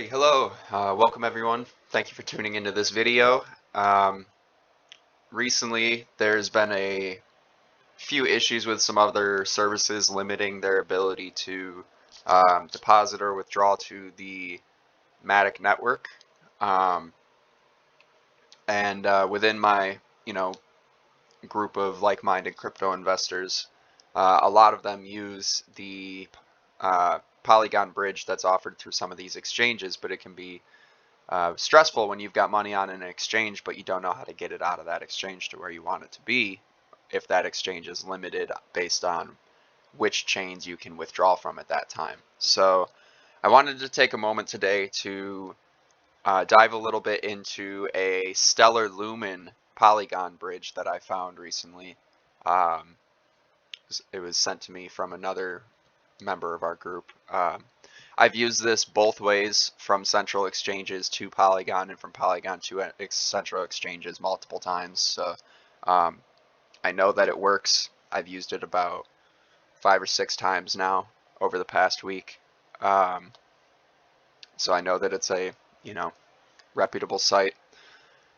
Alrighty, hello, welcome everyone. Thank you for tuning into this video. Um, Recently, there's been a few issues with some other services limiting their ability to deposit or withdraw to the Matic network. Um, and within my, group of like-minded crypto investors, a lot of them use the Polygon bridge that's offered through some of these exchanges, but it can be stressful when you've got money on an exchange, but you don't know how to get it out of that exchange to where you want it to be if that exchange is limited based on which chains you can withdraw from at that time. So I wanted to take a moment today to dive a little bit into a Stellar Lumen Polygon bridge that I found recently. Um, it was sent to me from another member of our group. I've used this both ways, from central exchanges to Polygon and from Polygon to central exchanges multiple times. So I know that it works. I've used it about 5 or 6 times now over the past week. So I know that it's a, reputable site,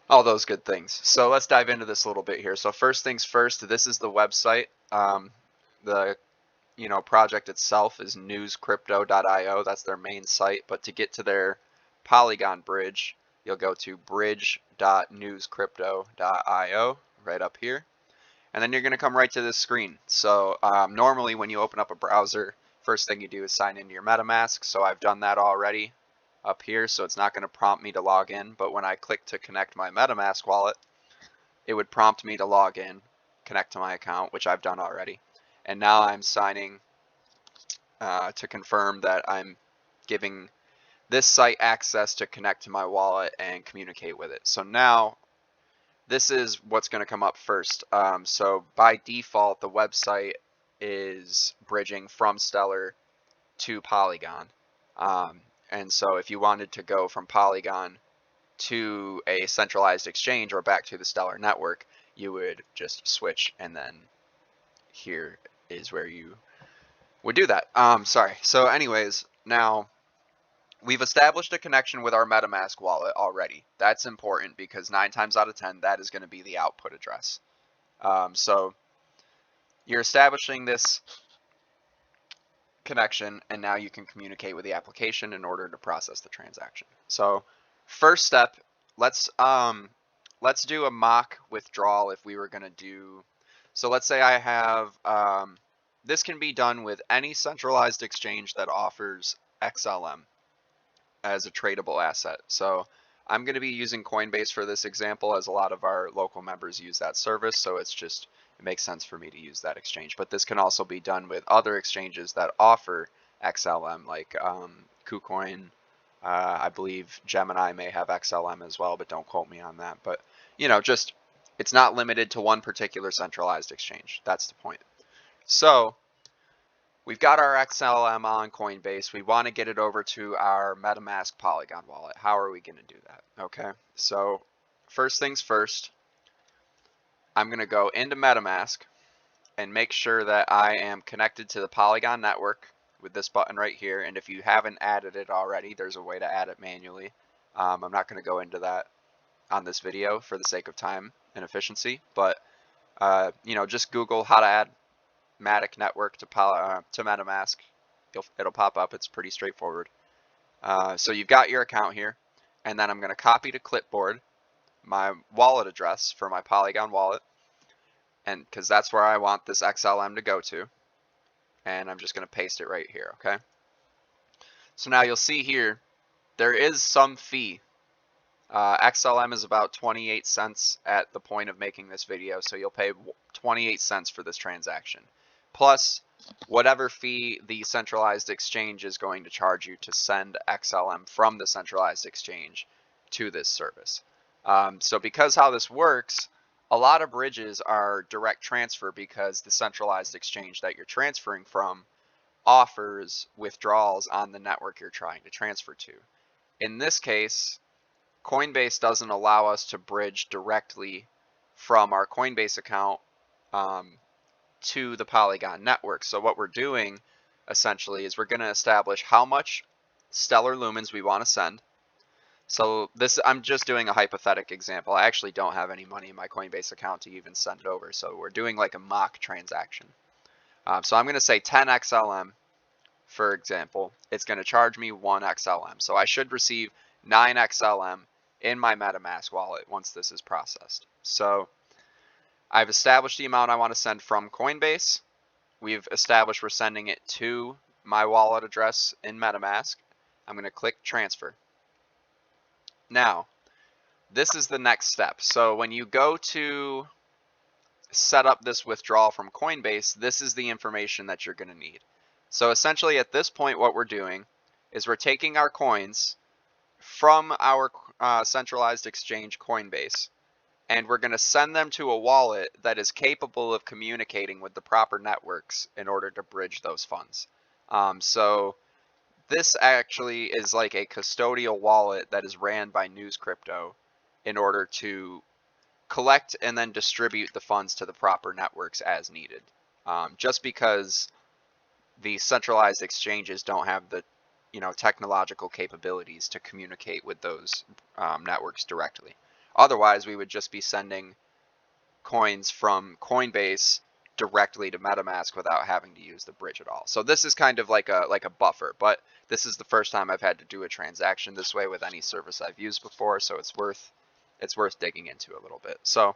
all those good things. So let's dive into this a little bit here. So first things first, this is the website. The project itself is newscrypto.io. That's their main site. But to get to their Polygon bridge, you'll go to bridge.newscrypto.io right up here. And then you're going to come right to this screen. So normally when you open up a browser, first thing you do is sign into your MetaMask. So I've done that already up here. So it's not going to prompt me to log in. But when I click to connect my MetaMask wallet, it would prompt me to log in, connect to my account, which I've done already. And now I'm signing to confirm that I'm giving this site access to connect to my wallet and communicate with it. So now this is what's going to come up first. So by default, the website is bridging from Stellar to Polygon. And so if you wanted to go from Polygon to a centralized exchange or back to the Stellar network, you would just switch, and then here is where you would do that. Sorry. So anyways, now we've established a connection with our MetaMask wallet already. That's important because 9 times out of 10, that is going to be the output address. So you're establishing this connection, and now you can communicate with the application in order to process the transaction. So first step, let's do a mock withdrawal if we were going to do. So let's say I have, this can be done with any centralized exchange that offers XLM as a tradable asset. So I'm going to be using Coinbase for this example, as a lot of our local members use that service. So it makes sense for me to use that exchange. But this can also be done with other exchanges that offer XLM, like KuCoin. I believe Gemini may have XLM as well, but don't quote me on that. But it's not limited to one particular centralized exchange. That's the point. So we've got our XLM on Coinbase. We want to get it over to our MetaMask Polygon wallet. How are we going to do that? Okay, so first things first, I'm going to go into MetaMask and make sure that I am connected to the Polygon network with this button right here. And if you haven't added it already, there's a way to add it manually. I'm not going to go into that on this video for the sake of time and efficiency, but just Google how to add Matic network to MetaMask. It'll pop up. It's pretty straightforward. So you've got your account here, and then I'm going to copy to clipboard my wallet address for my Polygon wallet, and because that's where I want this XLM to go to, and I'm just going to paste it right here. Okay. So now you'll see here there is some fee. XLM is about 28 cents at the point of making this video, so you'll pay 28 cents for this transaction, plus whatever fee the centralized exchange is going to charge you to send XLM from the centralized exchange to this service. So because how this works, a lot of bridges are direct transfer because the centralized exchange that you're transferring from offers withdrawals on the network you're trying to transfer to. In this case, Coinbase doesn't allow us to bridge directly from our Coinbase account to the Polygon network. So what we're doing essentially is we're going to establish how much stellar lumens we want to send. So this, I'm just doing a hypothetical example. I actually don't have any money in my Coinbase account to even send it over. So we're doing like a mock transaction. So I'm going to say 10 XLM, for example. It's going to charge me 1 XLM. So I should receive 9 XLM in my MetaMask wallet once this is processed. So I've established the amount I want to send from Coinbase. We've established we're sending it to my wallet address in MetaMask. I'm going to click transfer. Now, this is the next step. So when you go to set up this withdrawal from Coinbase, this is the information that you're going to need. So essentially at this point, what we're doing is we're taking our coins from our centralized exchange Coinbase, and we're going to send them to a wallet that is capable of communicating with the proper networks in order to bridge those funds. So this actually is like a custodial wallet that is ran by Newscrypto in order to collect and then distribute the funds to the proper networks as needed. Just because the centralized exchanges don't have the technological capabilities to communicate with those networks directly. Otherwise, we would just be sending coins from Coinbase directly to MetaMask without having to use the bridge at all. So this is kind of like a buffer, but this is the first time I've had to do a transaction this way with any service I've used before, so it's worth digging into a little bit. So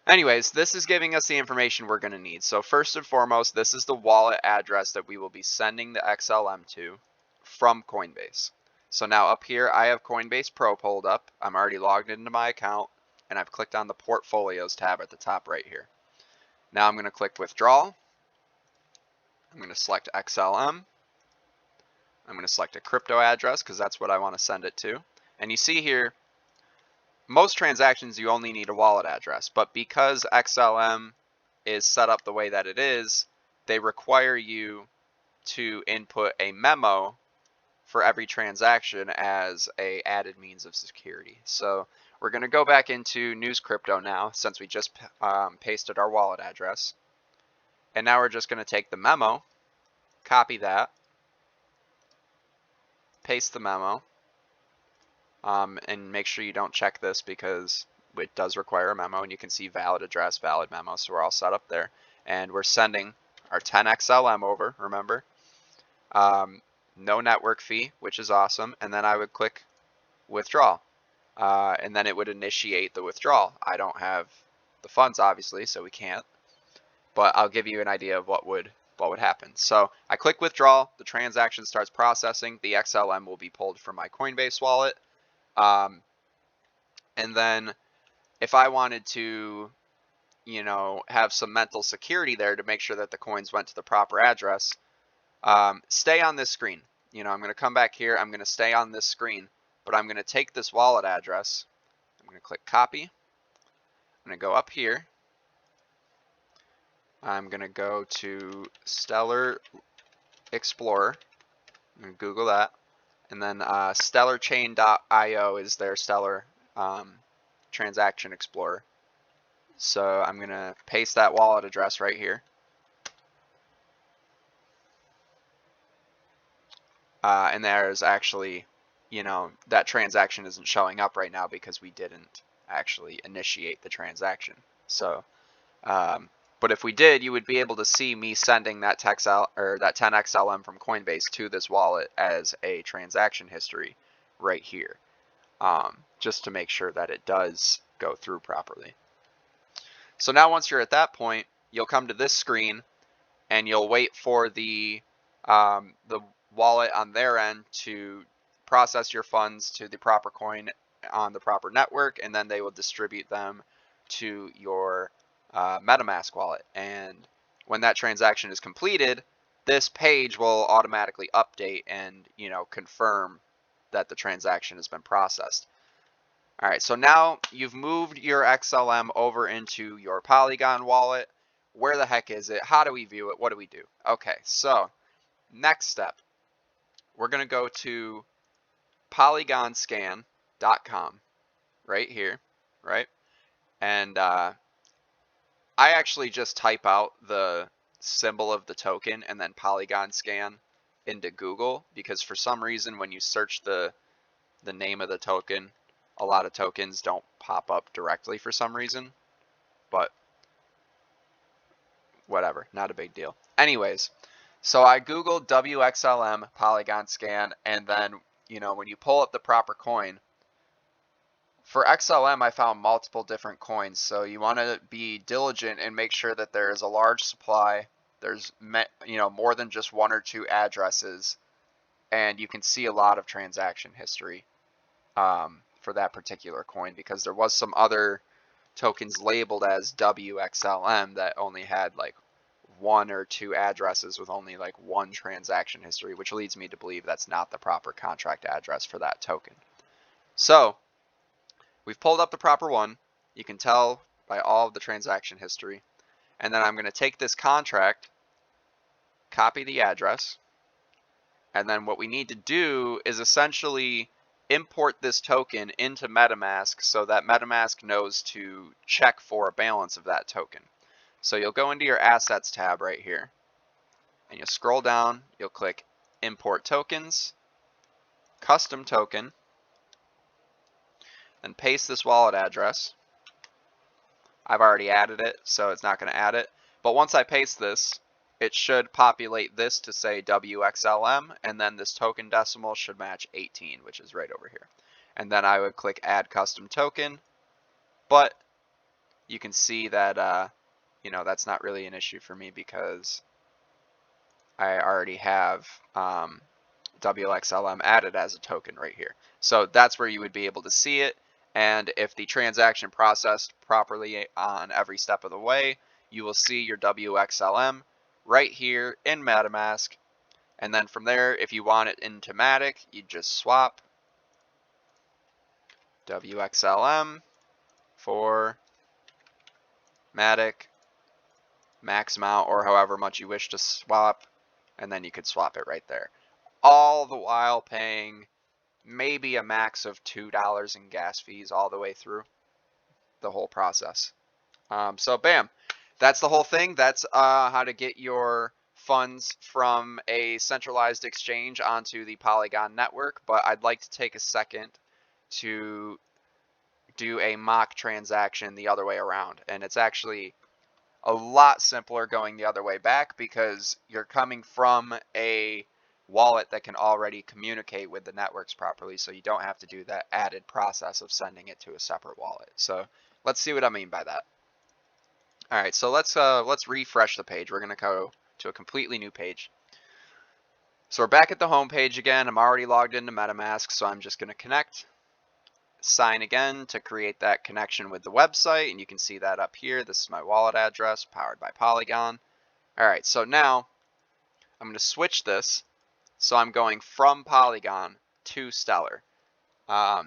anyways, this is giving us the information we're going to need. So first and foremost, this is the wallet address that we will be sending the XLM to from Coinbase. So now up here, I have Coinbase Pro pulled up. I'm already logged into my account, and I've clicked on the Portfolios tab at the top right here. Now I'm going to click Withdrawal. I'm going to select XLM. I'm going to select a crypto address because that's what I want to send it to. And you see here, most transactions you only need a wallet address, but because XLM is set up the way that it is, they require you to input a memo for every transaction as a added means of security. So we're going to go back into Newscrypto now, since we just pasted our wallet address. And now we're just going to take the memo, copy that, paste the memo, and make sure you don't check this because it does require a memo, and you can see valid address, valid memo, so we're all set up there. And we're sending our 10 XLM over, remember. No network fee, which is awesome. And then I would click withdraw, and then it would initiate the withdrawal. I don't have the funds, obviously, so we can't, but I'll give you an idea of what would happen. So I click withdraw, the transaction starts processing, the XLM will be pulled from my Coinbase wallet. And then if I wanted to, have some mental security there to make sure that the coins went to the proper address, stay on this screen. I'm going to come back here. I'm going to stay on this screen, but I'm going to take this wallet address. I'm going to click copy. I'm going to go up here. I'm going to go to Stellar Explorer. I'm going to Google that. And then stellarchain.io is their Stellar Transaction Explorer. So I'm going to paste that wallet address right here. And there's actually, that transaction isn't showing up right now because we didn't actually initiate the transaction. So, but if we did, you would be able to see me sending that 10 XLM from Coinbase to this wallet as a transaction history right here, just to make sure that it does go through properly. So now once you're at that point, you'll come to this screen and you'll wait for the wallet on their end to process your funds to the proper coin on the proper network, and then they will distribute them to your MetaMask wallet. And when that transaction is completed, this page will automatically update and confirm that the transaction has been processed. All right, so now you've moved your XLM over into your Polygon wallet. Where the heck is it? How do we view it? What do we do? Okay, so next step, we're going to go to polygonscan.com right here, right? And I actually just type out the symbol of the token and then Polygon scan into Google, because for some reason when you search the name of the token, a lot of tokens don't pop up directly for some reason, but whatever, not a big deal. Anyways, so I Googled wXLM Polygon scan, and then, you know, when you pull up the proper coin, for XLM, I found multiple different coins, so you want to be diligent and make sure that there is a large supply. There's, you know, more than just one or two addresses, and you can see a lot of transaction history for that particular coin, because there was some other tokens labeled as wXLM that only had like one or two addresses with only like one transaction history, which leads me to believe that's not the proper contract address for that token. So we've pulled up the proper one. You can tell by all of the transaction history. And then I'm going to take this contract, copy the address, and then what we need to do is essentially import this token into MetaMask so that MetaMask knows to check for a balance of that token. So you'll go into your Assets tab right here, and you'll scroll down, you'll click Import Tokens, Custom Token, and paste this wallet address. I've already added it, so it's not going to add it. But once I paste this, it should populate this to say wXLM, and then this token decimal should match 18, which is right over here. And then I would click Add Custom Token, but you can see that you know, that's not really an issue for me because I already have wXLM added as a token right here. So that's where you would be able to see it. And if the transaction processed properly on every step of the way, you will see your wXLM right here in MetaMask. And then from there, if you want it into Matic, you just swap wXLM for Matic, max amount, or however much you wish to swap, and then you could swap it right there. All the while paying maybe a max of $2 in gas fees all the way through the whole process. So bam, that's the whole thing. That's how to get your funds from a centralized exchange onto the Polygon network. But I'd like to take a second to do a mock transaction the other way around. And it's actually a lot simpler going the other way back, because you're coming from a wallet that can already communicate with the networks properly, so you don't have to do that added process of sending it to a separate wallet. So let's see what I mean by that. All right, so let's refresh the page. We're gonna go to a completely new page. So we're back at the home page again. I'm already logged into MetaMask, so I'm just gonna connect, sign again to create that connection with the website, and you can see that up here. This is my wallet address, powered by Polygon. All right, so now I'm gonna switch this. So I'm going from Polygon to Stellar. Now,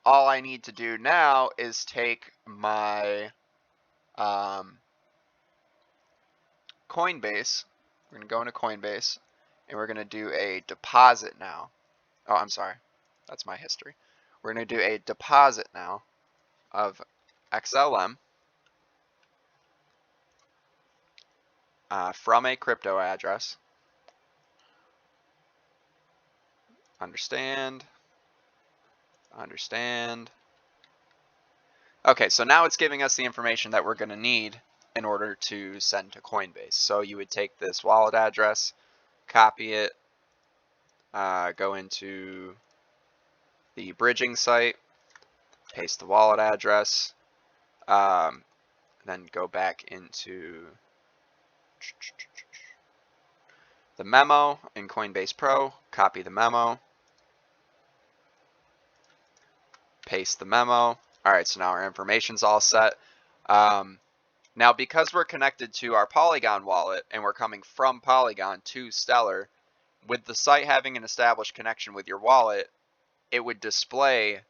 all I need to do now is take my Coinbase. We're going to go into Coinbase, and we're going to do a deposit now. Oh, I'm sorry. That's my history. We're going to do a deposit now of XLM from a crypto address. Understand. Okay, so now it's giving us the information that we're going to need in order to send to Coinbase. So you would take this wallet address, copy it, go into the bridging site, paste the wallet address, then go back into the memo in Coinbase Pro, copy the memo, paste the memo. All right, so now our information's all set. Now, because we're connected to our Polygon wallet and we're coming from Polygon to Stellar, with the site having an established connection with your wallet, it would display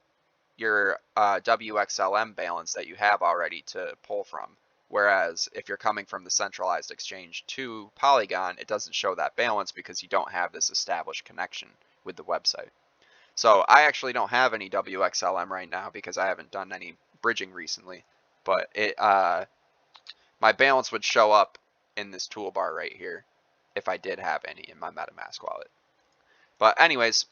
your wXLM balance that you have already to pull from. Whereas if you're coming from the centralized exchange to Polygon, it doesn't show that balance because you don't have this established connection with the website. So I actually don't have any wXLM right now because I haven't done any bridging recently, but it my balance would show up in this toolbar right here if I did have any in my MetaMask wallet. But anyways,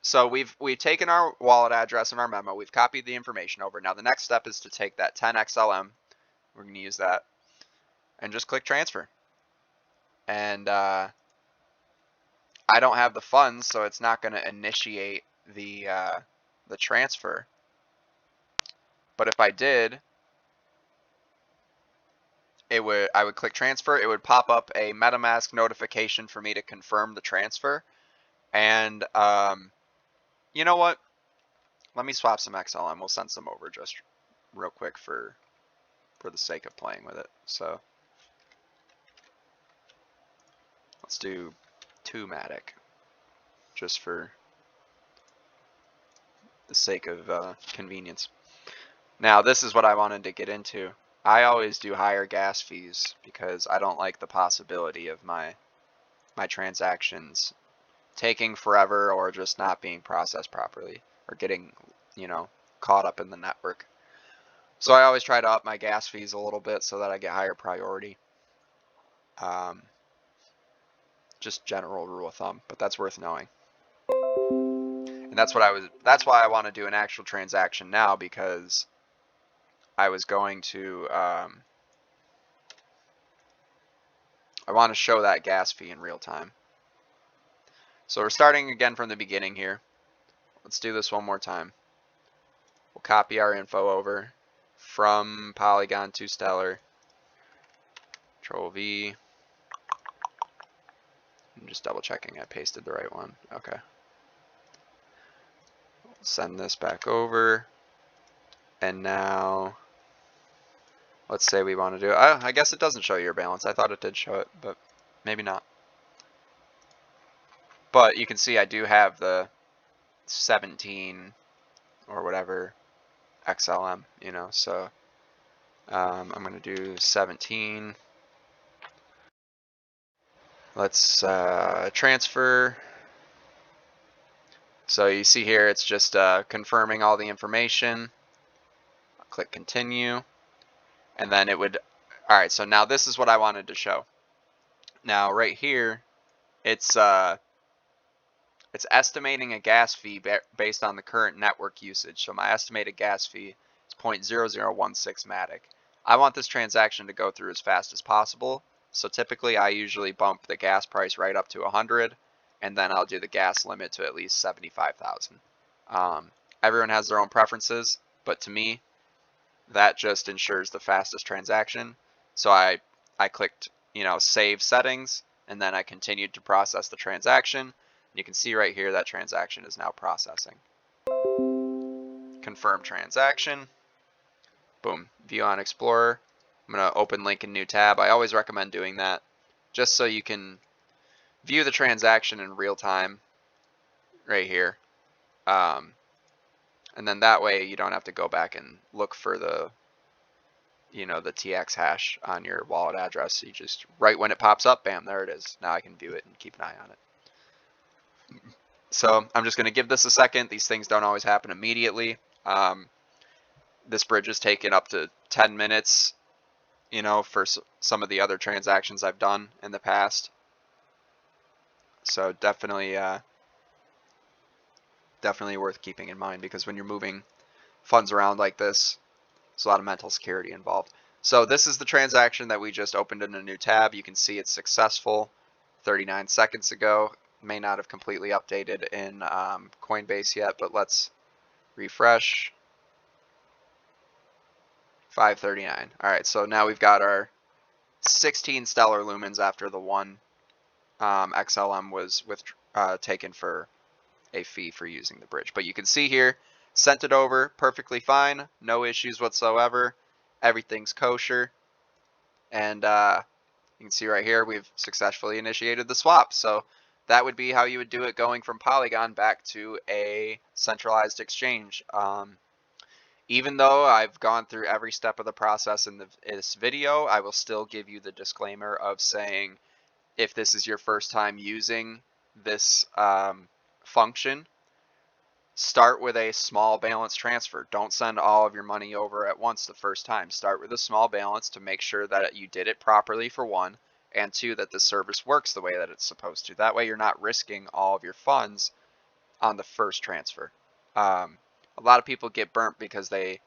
so we've taken our wallet address and our memo. We've copied the information over. Now the next step is to take that 10 XLM. We're going to use that and just click transfer. And I don't have the funds, so it's not going to initiate the transfer. But if I did, I would click transfer. It would pop up a MetaMask notification for me to confirm the transfer. And you know what? Let me swap some XLM. We'll send some over just real quick for the sake of playing with it. So let's do 2 Matic just for the sake of convenience. Now this is what I wanted to get into. I always do higher gas fees because I don't like the possibility of my transactions taking forever or just not being processed properly or getting, you know, caught up in the network. So I always try to up my gas fees a little bit so that I get higher priority. Just general rule of thumb, but that's worth knowing. And that's why I want to do an actual transaction now, because I was going to I want to show that gas fee in real time. So we're starting again from the beginning here. Let's do this one more time. We'll copy our info over from Polygon to Stellar. Control V. I'm just double checking I pasted the right one. Okay. Send this back over. And now let's say we want to do, I guess it doesn't show your balance. I thought it did show it, but maybe not. But you can see I do have the 17 or whatever XLM, you know, so I'm going to do 17. Let's transfer. So you see here it's just confirming all the information. I'll click continue. And then it would, all right, so now this is what I wanted to show. Now right here, it's estimating a gas fee based on the current network usage. So my estimated gas fee is 0.0016 Matic. I want this transaction to go through as fast as possible. So typically I usually bump the gas price right up to 100, and then I'll do the gas limit to at least 75,000. Everyone has their own preferences, but to me, that just ensures the fastest transaction. So I clicked, you know, save settings, and then I continued to process the transaction. You can see right here that transaction is now processing. Confirm transaction. Boom. View on Explorer. I'm going to open link in new tab. I always recommend doing that just so you can view the transaction in real time right here. And then that way you don't have to go back and look for the, you know, the TX hash on your wallet address. You just, right when it pops up, bam, there it is. Now I can view it and keep an eye on it. So I'm just going to give this a second. These things don't always happen immediately. This bridge has taken up to 10 minutes, you know, for some of the other transactions I've done in the past. So definitely worth keeping in mind, because when you're moving funds around like this, there's a lot of mental security involved. So this is the transaction that we just opened in a new tab. You can see it's successful 39 seconds ago. May not have completely updated in Coinbase yet, but let's refresh. 539. All right, so now we've got our 16 stellar lumens after the one XLM was taken for a fee for using the bridge. But you can see here, sent it over perfectly fine, no issues whatsoever. Everything's kosher, and you can see right here we've successfully initiated the swap. So that would be how you would do it going from Polygon back to a centralized exchange. Even though I've gone through every step of the process in this video, I will still give you the disclaimer of saying, if this is your first time using this function, start with a small balance transfer. Don't send all of your money over at once the first time. Start with a small balance to make sure that you did it properly for one, and two, that the service works the way that it's supposed to. That way you're not risking all of your funds on the first transfer. A lot of people get burnt because they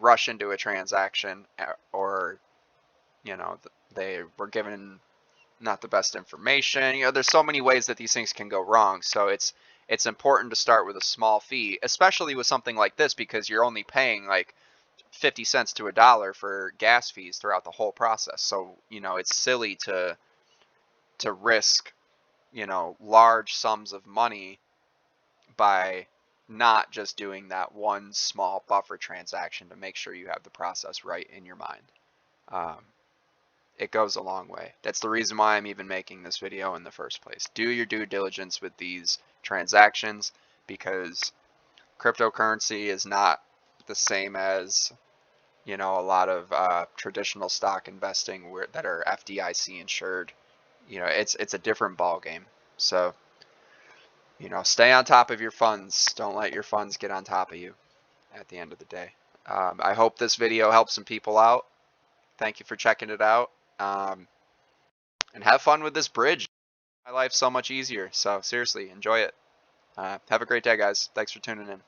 rush into a transaction, or they were given not the best information. There's so many ways that these things can go wrong. So it's important to start with a small fee, especially with something like this, because you're only paying like 50 cents to $1 for gas fees throughout the whole process. So, it's silly to risk, large sums of money by not just doing that one small buffer transaction to make sure you have the process right in your mind. It goes a long way. That's the reason why I'm even making this video in the first place. Do your due diligence with these transactions, because cryptocurrency is not the same as a lot of traditional stock investing that are FDIC insured. It's a different ball game. So stay on top of your funds. Don't let your funds get on top of you at the end of the day. I hope this video helps some people out. Thank you for checking it out. And have fun with this bridge. My life's so much easier. So seriously, enjoy it. Have a great day, guys. Thanks for tuning in.